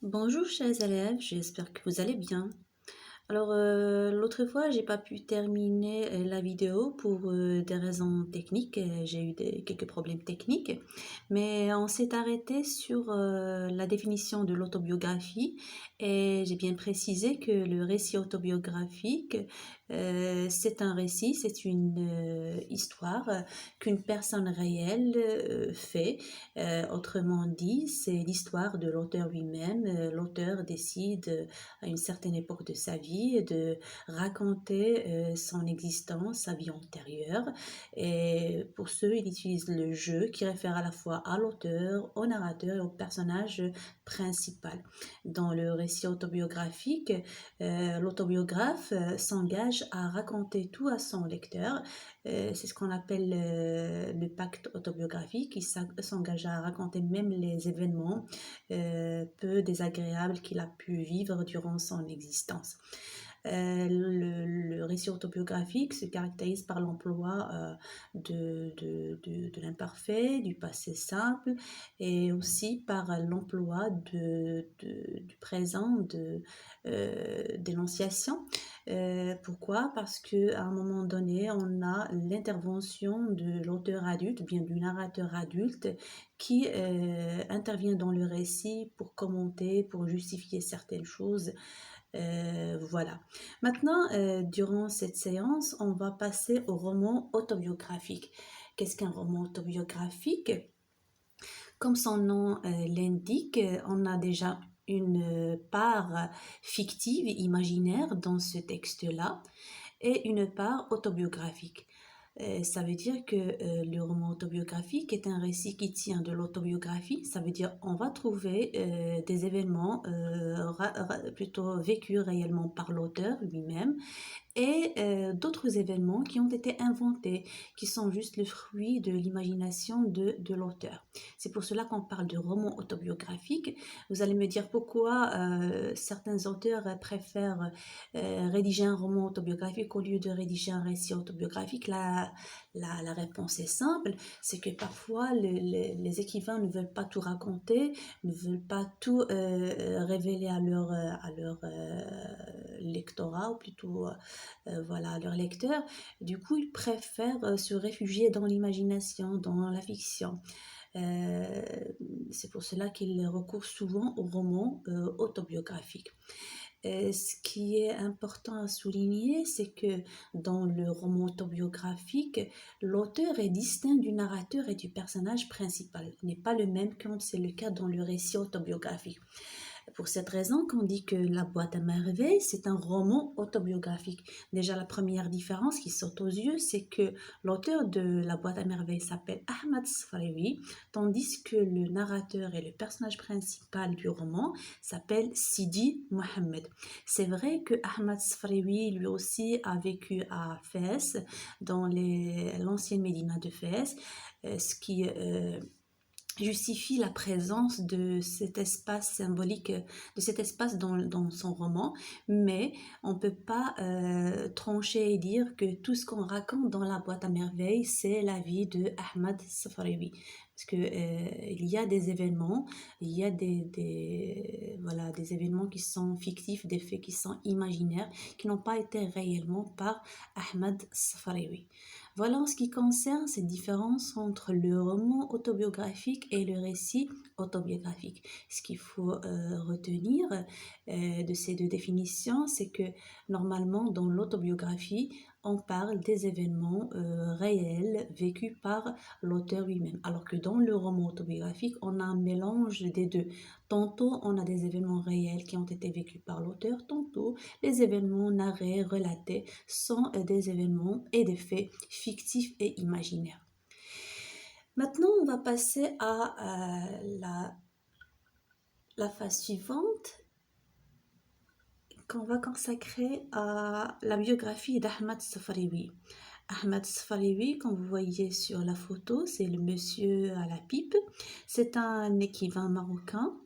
Bonjour chers élèves, j'espère que vous allez bien. Alors, l'autre fois, j'ai pas pu terminer la vidéo pour des raisons techniques. J'ai eu quelques problèmes techniques, mais on s'est arrêté sur la définition de l'autobiographie et j'ai bien précisé que le récit autobiographique, c'est un récit, c'est une histoire qu'une personne réelle fait. Autrement dit, c'est l'histoire de l'auteur lui-même. L'auteur décide à une certaine époque de sa vie, de raconter son existence, sa vie antérieure. Et pour ce, il utilise le jeu qui réfère à la fois à l'auteur, au narrateur et au personnage principal. Dans le récit autobiographique, l'autobiographe s'engage à raconter tout à son lecteur. C'est ce qu'on appelle le pacte autobiographique. Il s'engage à raconter même les événements peu désagréables qu'il a pu vivre durant son existence. Le récit autobiographique se caractérise par l'emploi de l'imparfait, du passé simple et aussi par l'emploi du présent, d'énonciation. Pourquoi? Parce qu'à un moment donné, on a l'intervention de l'auteur adulte, bien du narrateur adulte, qui intervient dans le récit pour commenter, pour justifier certaines choses. Voilà. Maintenant, durant cette séance, on va passer au roman autobiographique. Qu'est-ce qu'un roman autobiographique? Comme son nom l'indique, on a déjà une part fictive, imaginaire dans ce texte-là et une part autobiographique. Ça veut dire que le roman autobiographique est un récit qui tient de l'autobiographie. Ça veut dire on va trouver des événements plutôt vécus réellement par l'auteur lui-même et d'autres événements qui ont été inventés, qui sont juste le fruit de l'imagination de l'auteur. C'est pour cela qu'on parle de roman autobiographique. Vous allez me dire pourquoi certains auteurs préfèrent rédiger un roman autobiographique au lieu de rédiger un récit autobiographique. La réponse est simple, c'est que parfois les écrivains ne veulent pas tout raconter, ne veulent pas tout révéler à leur lectorat, ou plutôt voilà, leurs lecteurs. Du coup, ils préfèrent se réfugier dans l'imagination, dans la fiction. Euh, c'est pour cela qu'ils recourent souvent aux romans autobiographiques. Ce qui est important à souligner, c'est que dans le roman autobiographique, l'auteur est distinct du narrateur et du personnage principal. Il n'est pas le même quand c'est le cas dans le récit autobiographique. Pour cette raison qu'on dit que La boîte à merveilles, c'est un roman autobiographique. Déjà, la première différence qui saute aux yeux, c'est que l'auteur de La boîte à merveilles s'appelle Ahmad Sfarewi, tandis que le narrateur et le personnage principal du roman s'appelle Sidi Mohamed. C'est vrai que Ahmad Sfarewi, lui aussi, a vécu à Fès, dans l'ancienne Médina de Fès, ce qui justifie la présence de cet espace symbolique, de cet espace dans son roman, mais on ne peut pas trancher et dire que tout ce qu'on raconte dans La boîte à merveilles, c'est la vie de Ahmad Safarewi. Parce que il y a des événements, il y a voilà, des événements qui sont fictifs, des faits qui sont imaginaires, qui n'ont pas été réellement par Ahmad Safarewi. Voilà en ce qui concerne ces différences entre le roman autobiographique et le récit autobiographique. Ce qu'il faut retenir de ces deux définitions, c'est que normalement dans l'autobiographie, on parle des événements réels vécus par l'auteur lui-même. Alors que dans le roman autobiographique, on a un mélange des deux. Tantôt, on a des événements réels qui ont été vécus par l'auteur, tantôt les événements narrés, relatés sont des événements et des faits fictifs et imaginaires. Maintenant, on va passer à la phase suivante qu'on va consacrer à la biographie d'Ahmad Safarewi. Ahmad Safarewi, comme vous voyez sur la photo, c'est le monsieur à la pipe. C'est un écrivain marocain.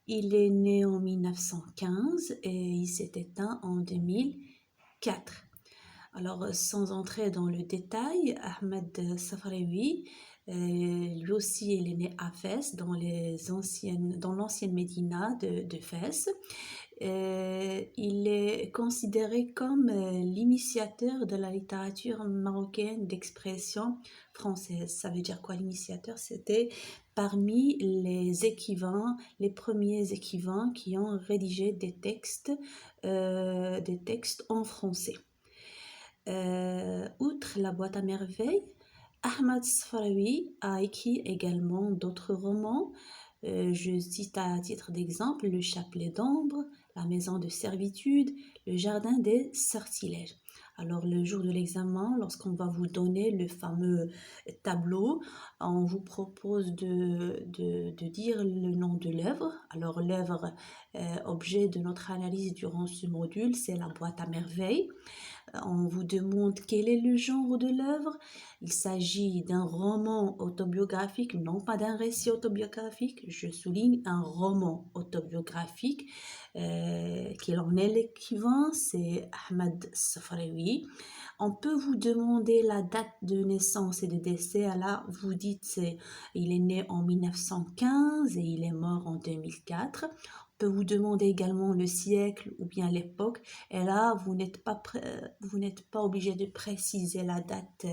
Il est né en 1915 et il s'est éteint en 2004. Alors, sans entrer dans le détail, Ahmed Safarewi Lui aussi, il est né à Fès, dans l'ancienne Médina de Fès. Il est considéré comme l'initiateur de la littérature marocaine d'expression française. Ça veut dire quoi l'initiateur? C'était parmi les premiers écrivains qui ont rédigé des textes en français. Outre la boîte à merveilles, Ahmad Sfaraoui a écrit également d'autres romans. Je cite à titre d'exemple Le Chapelet d'ombre, La maison de servitude, Le jardin des sortilèges. Alors le jour de l'examen, lorsqu'on va vous donner le fameux tableau, on vous propose de dire le nom de l'œuvre. Alors l'œuvre objet de notre analyse durant ce module, c'est la boîte à merveilles. On vous demande quel est le genre de l'œuvre. Il s'agit d'un roman autobiographique, non pas d'un récit autobiographique. Je souligne un roman autobiographique. Qui en est l'écrivain, c'est Ahmad Safraoui. On peut vous demander la date de naissance et de décès. Alors, vous dites il est né en 1915 et il est mort en 2004. On peut vous demander également le siècle ou bien l'époque. Et là, vous n'êtes pas obligé de préciser la date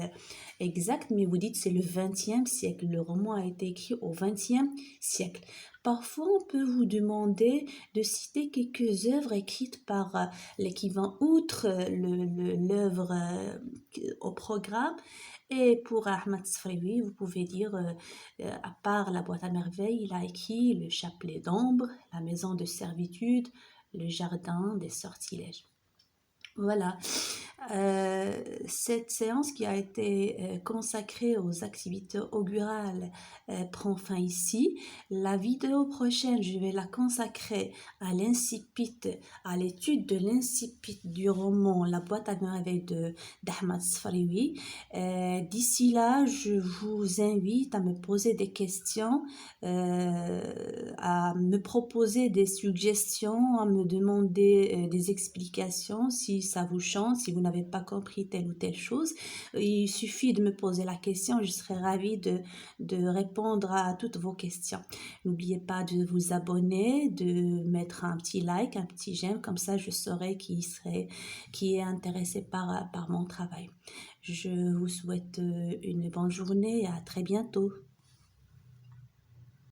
exacte, mais vous dites c'est le 20e siècle. Le roman a été écrit au 20e siècle. Parfois, on peut vous demander de citer quelques œuvres écrites par l'écrivain outre l'œuvre au programme. Et pour Ahmad Sfraoui, vous pouvez dire, à part La boîte à merveilles, il a écrit Le chapelet d'ombre, La maison de servitude, Le jardin des sortilèges. Voilà. Cette séance qui a été consacrée aux activités augurales prend fin ici. La vidéo prochaine, je vais la consacrer à à l'étude de l'incipit du roman La boîte à merveilles d'Ahmad Sfraoui. D'ici là, je vous invite à me poser des questions, à me proposer des suggestions, à me demander des explications si ça vous chante, si vous n'avez pas compris telle ou telle chose. Il suffit de me poser la question, je serai ravie de répondre à toutes vos questions. N'oubliez pas de vous abonner, de mettre un petit like, un petit j'aime, comme ça je saurai qui est intéressé par mon travail. Je vous souhaite une bonne journée et à très bientôt.